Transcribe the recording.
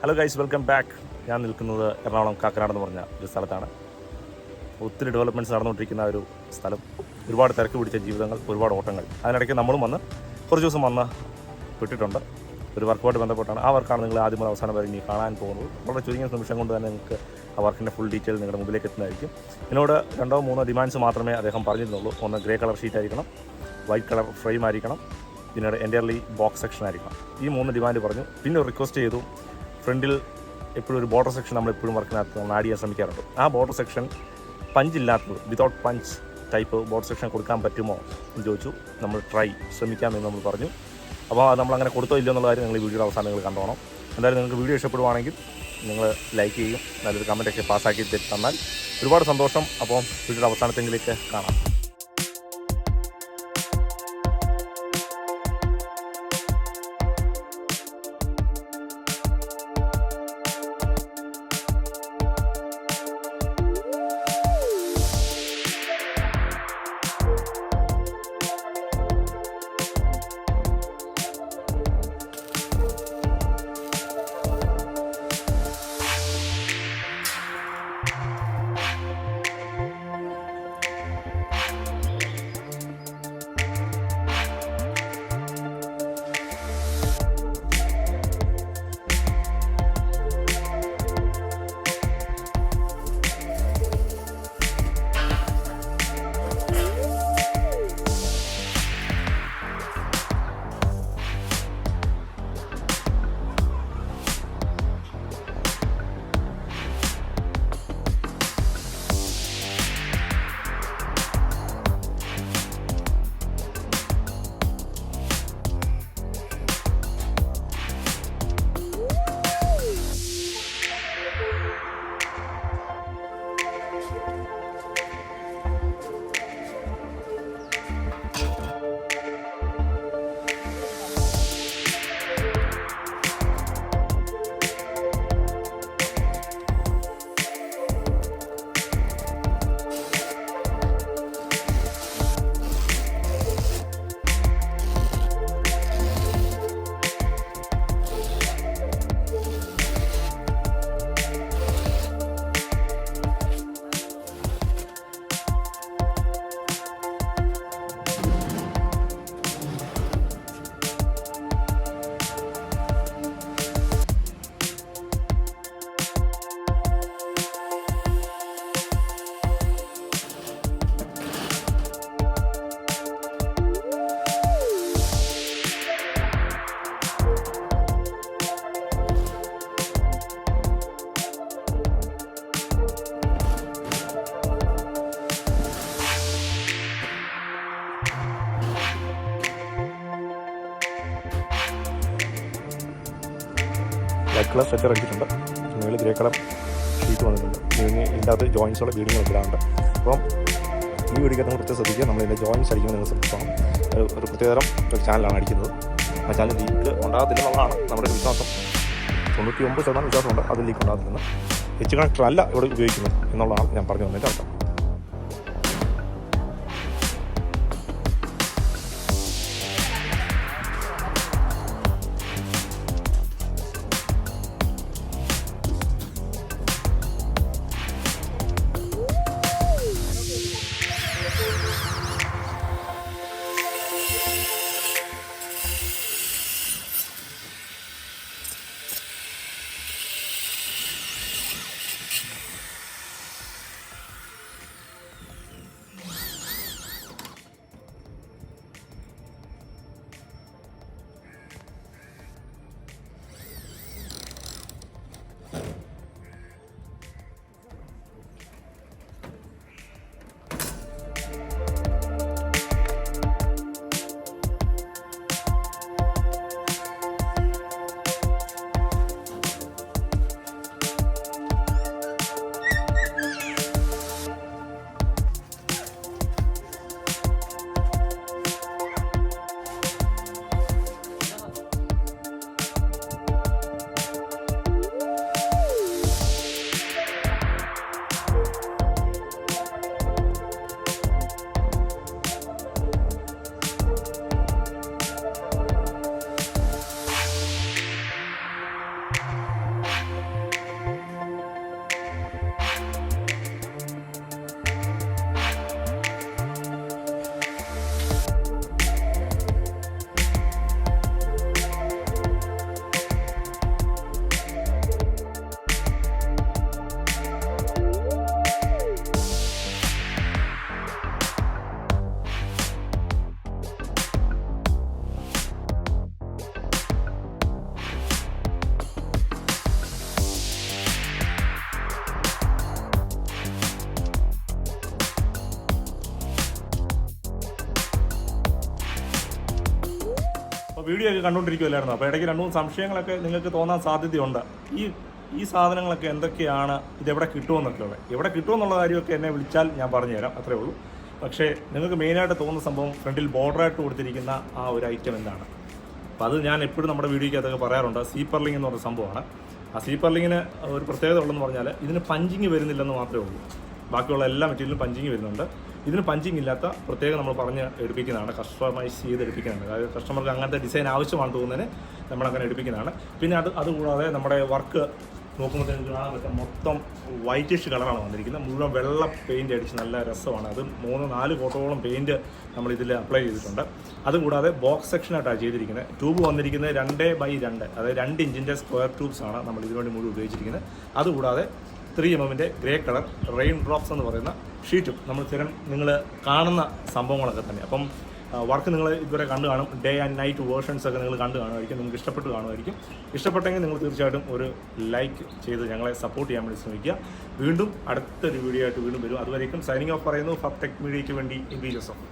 Hello guys, welcome back. ഞാൻ നിൽക്കുന്നത് എറണാകുളം കാക്കനാട് എന്ന് പറഞ്ഞ ഒരു സ്ഥലത്താണ്. ഒത്തിരി ഡെവലപ്മെൻറ്റ്സ് നടന്നുകൊണ്ടിരിക്കുന്ന ഒരു സ്ഥലം. ഒരുപാട് തിരക്ക് പിടിച്ച ജീവിതങ്ങൾ, ഒരുപാട് ഓട്ടങ്ങൾ. അതിനിടയ്ക്ക് നമ്മളും കുറച്ച് ദിവസം വിട്ടിട്ടുണ്ട്. ഒരു വർക്കുമായിട്ട് ബന്ധപ്പെട്ടാണ്. ആ വർക്കാണ് നിങ്ങൾ ആദ്യം മുതൽ അവസാനം വരെ ഇനി കാണാൻ പോകുന്നത്. വളരെ ചുരുങ്ങിയ നിമിഷം കൊണ്ട് തന്നെ നിങ്ങൾക്ക് ആ വർക്കിൻ്റെ ഫുൾ ഡീറ്റെയിൽ നിങ്ങളുടെ മുമ്പിലേക്ക് എത്തുന്നതായിരിക്കും. എന്നോട് 2-3 ഡിമാൻഡ്സ് മാത്രമേ അദ്ദേഹം പറഞ്ഞിരുന്നുള്ളൂ. ഒന്ന് ഗ്രേ കളർ ഷീറ്റ് ആയിരിക്കണം, വൈറ്റ് കളർ ഫ്രെയിം ആയിരിക്കണം, പിന്നീട് എൻ്റയർലി ബോക്സ് സെക്ഷൻ ആയിരിക്കണം. ഈ 3 ഡിമാൻഡ് പറഞ്ഞു. പിന്നെ റിക്വസ്റ്റ് ചെയ്തു, ഫ്രണ്ടിൽ എപ്പോഴും ഒരു ബോർഡർ സെക്ഷൻ നമ്മളെപ്പോഴും വർക്കിനകത്ത് നമ്മൾ ആഡ് ചെയ്യാൻ ശ്രമിക്കാറുണ്ട്. ആ ബോർഡർ സെക്ഷൻ പഞ്ചില്ലാത്തത്, without punch type border section കൊടുക്കാൻ പറ്റുമോ എന്ന് ചോദിച്ചു. നമ്മൾ ശ്രമിക്കാമെന്ന് നമ്മൾ പറഞ്ഞു. അപ്പോൾ അത് നമ്മളങ്ങനെ കൊടുത്തോ ഇല്ലയോ എന്നുള്ള കാര്യം നിങ്ങൾ ഈ വീഡിയോയുടെ അവസാനം നിങ്ങൾ കണ്ടോണം. എന്തായാലും നിങ്ങൾക്ക് വീഡിയോ ഇഷ്ടപ്പെടുവാണെങ്കിൽ നിങ്ങൾ ലൈക്ക് ചെയ്യും, നല്ലൊരു കമൻറ്റൊക്കെ പാസ്സാക്കി തന്നാൽ ഒരുപാട് സന്തോഷം. അപ്പോൾ വീഡിയോയുടെ അവസാനത്തെങ്കിലേക്ക് കാണാം. വൈറ്റ് കളർ സ്ട്രക്ചർ അടിച്ചിട്ടുണ്ട്. മുകളിൽ ഗ്രേ കളർ ഷീറ്റ് വന്നിട്ടുണ്ട്. ഇതിൻ്റെ അകത്ത് ജോയിൻസുള്ള ബീഡിങ്ങുകൾ ഇടാറുണ്ട്. അപ്പം ഈ വീഡിയോക്കകത്ത് കുറച്ച് ശ്രദ്ധിക്കുക. നമ്മളിതിൻ്റെ ജോയിൻസ് അടിക്കുമ്പോൾ നിങ്ങൾ ശ്രദ്ധിക്കണം. ഒരു പ്രത്യേകതരം ഒരു ചാനലാണ് അടിക്കുന്നത്. ആ ചാനൽ ലീക്ക് ഉണ്ടാകത്തില്ലെന്നുള്ളതാണ് നമ്മുടെ ഒരു വിശ്വാസം. 99% വിശ്വാസമുണ്ട് അത് ലീക്ക് ഉണ്ടാകത്തില്ലെന്ന്. എച്ച് കണക്ടർ അല്ല ഇവിടെ ഉപയോഗിക്കുന്നത് എന്നുള്ളതാണ് ഞാൻ പറഞ്ഞു വന്നതിൻ്റെ അർത്ഥം. അപ്പോൾ വീഡിയോ ഒക്കെ കണ്ടുകൊണ്ടിരിക്കുമല്ലായിരുന്നു. അപ്പോൾ ഇടയ്ക്ക് 2-3 സംശയങ്ങളൊക്കെ നിങ്ങൾക്ക് തോന്നാൻ സാധ്യതയുണ്ട്. ഈ സാധനങ്ങളൊക്കെ എന്തൊക്കെയാണ്, ഇതെവിടെ കിട്ടുമെന്നൊക്കെ ഉള്ളത്. എവിടെ കിട്ടുമെന്നുള്ള കാര്യമൊക്കെ എന്നെ വിളിച്ചാൽ ഞാൻ പറഞ്ഞുതരാം, അത്രേ ഉള്ളൂ. പക്ഷേ നിങ്ങൾക്ക് മെയിനായിട്ട് തോന്നുന്ന സംഭവം ഫ്രണ്ടിൽ ബോർഡറായിട്ട് കൊടുത്തിരിക്കുന്ന ആ ഒരു ഐറ്റം എന്താണ്. അപ്പോൾ അത് ഞാൻ എപ്പോഴും നമ്മുടെ വീഡിയോയ്ക്കകത്തൊക്കെ പറയാറുണ്ട്. സീപ്പർലിംഗ് എന്ന് പറഞ്ഞ സംഭവമാണ്. ആ സീപ്പർലിങ്ങിന് ഒരു പ്രത്യേകത ഉള്ളതെന്ന് പറഞ്ഞാൽ ഇതിന് പഞ്ചിങ് വരുന്നില്ലെന്ന് മാത്രമേ ഉള്ളൂ. ബാക്കിയുള്ള എല്ലാ മെറ്റീരിയലും പഞ്ചിങ് വരുന്നുണ്ട്. ഇതിന് പഞ്ചിങ് ഇല്ലാത്ത പ്രത്യേകം നമ്മൾ പറഞ്ഞ് എടുപ്പിക്കുന്നതാണ്, കസ്റ്റമൈസ് ചെയ്ത് എടുപ്പിക്കുന്നതാണ്. അതായത് കസ്റ്റമർക്ക് അങ്ങനത്തെ ഡിസൈൻ ആവശ്യമാണെന്ന് തോന്നുന്നതിന് നമ്മളങ്ങനെ എടുപ്പിക്കുന്നതാണ്. പിന്നെ അതുകൂടാതെ നമ്മുടെ വർക്ക് നോക്കുമ്പോഴത്തേക്ക് കാണാൻ പറ്റും, മൊത്തം വൈറ്റിഷ് കളറാണ് വന്നിരിക്കുന്നത്. മുഴുവൻ വെള്ള പെയിൻറ്റ് അടിച്ച് നല്ല രസമാണ്. അത് 3-4 കോട്ടോളം പെയിൻറ്റ് നമ്മളിതിൽ അപ്ലൈ ചെയ്തിട്ടുണ്ട്. അതുകൂടാതെ ബോക്സ് സെക്ഷനായിട്ടാണ് ചെയ്തിരിക്കുന്നത്. ട്യൂബ് വന്നിരിക്കുന്നത് 2x2, അതായത് 2 ഇഞ്ചിൻ്റെ സ്ക്വയർ ട്യൂബ്സാണ് നമ്മൾ ഇതിനുവേണ്ടി മുഴുവൻ ഉപയോഗിച്ചിരിക്കുന്നത്. അതുകൂടാതെ 3mm grey colour rain drops എന്ന് പറയുന്ന ഷീറ്റും നമ്മൾ സ്ഥിരം നിങ്ങൾ കാണുന്ന സംഭവങ്ങളൊക്കെ തന്നെ. അപ്പം വർക്ക് നിങ്ങൾ ഇതുവരെ കണ്ടു കാണും. ഡേ ആൻഡ് നൈറ്റ് വേർഷൻസ് ഒക്കെ നിങ്ങൾ കണ്ടു കാണുമായിരിക്കും. നിങ്ങൾക്ക് ഇഷ്ടപ്പെട്ട് കാണുമായിരിക്കും. ഇഷ്ടപ്പെട്ടെങ്കിൽ നിങ്ങൾ തീർച്ചയായിട്ടും ഒരു ലൈക്ക് ചെയ്ത് ഞങ്ങളെ സപ്പോർട്ട് ചെയ്യാൻ വേണ്ടി ശ്രമിക്കുക. വീണ്ടും അടുത്തൊരു വീഡിയോ ആയിട്ട് വീണ്ടും വരും. അതുവരേക്കും സൈനിങ് ഓഫ് പറയുന്നു. ഫബ് ടെക് മീഡിയയ്ക്ക് വേണ്ടി ഇൻഡി ജോസഫ്.